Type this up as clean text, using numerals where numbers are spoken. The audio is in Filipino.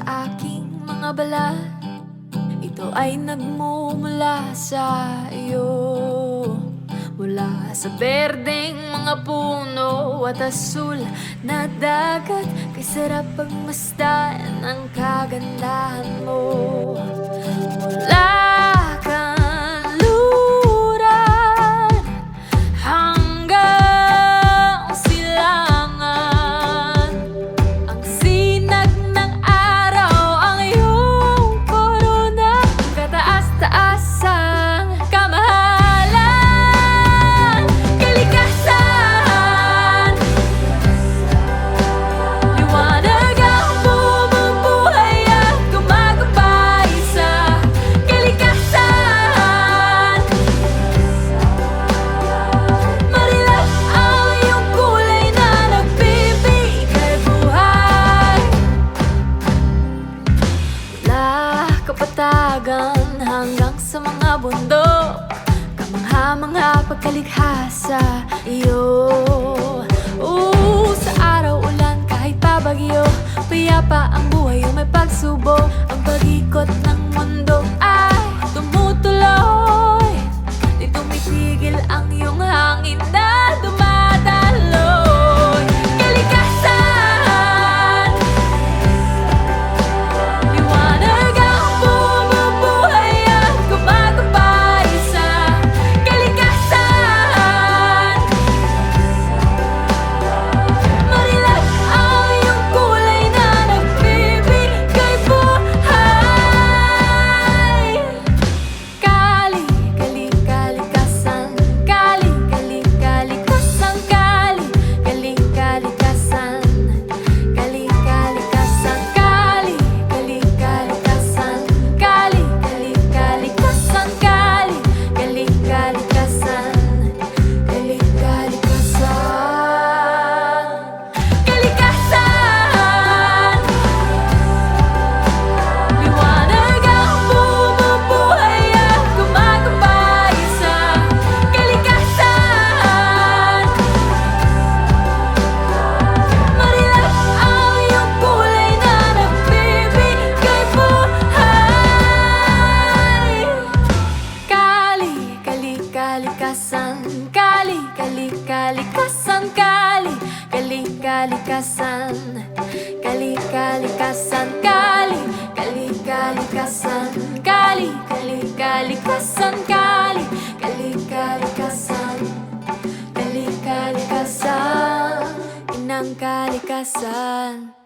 sa aking mga balat, ito ay nagmumula sa iyo. Mula sa berdeng mga puno at asul na dagat, kay sarap pagmasdan ang kagandahan mo. Mula kanluran hanggang silangan, ang sinag ng araw ang iyong korona, kataas-taasang kamahalan, kalikasan. Liwanag ang bumubuhay at gumagabay sa kalikasan. Marilap ang iyong kulay na nagbibigay buhay. Mula kapatagan hanggang sa mga bundok, kamangha-mangha pagkalikha sa iyo. Sa araw, ulan, kahit pa bagyo, payapa ang buhay o may pagsubok. Ang pag-ikot ng mundo ay tumutuloy, di tumitigil ang iyong hangin na dumadaloy. Kalikasan, liwanag ang bumubuhay at gumagabay sa kalikasan. Marilap ang iyong kulay na nagbibigay buhay. Kali, kali, kalikasan. Kali, kali, kalikasan. Kali, kali, kalikasan. Kali, kalikasan. Kali, kali, kalikasan. Kali, kali, kalikasan. Kali, kali, kalikasan. Kali, kalikasan. Kalikasan, liwanag ang bumubuhay at gumagabay sa kalikasan. Marilap ang iyong kulay na nagbibigay buhay. Kali, kali, kalikasan. Kali, kali, kalikasan. Kali, kali, kalikasan. Kali, kalikasan. Kali, kali, kalikasan. Kali, kali, kalikasan. Kali, kali, kalikasan. Kali, kalikasan. Inang kalikasan.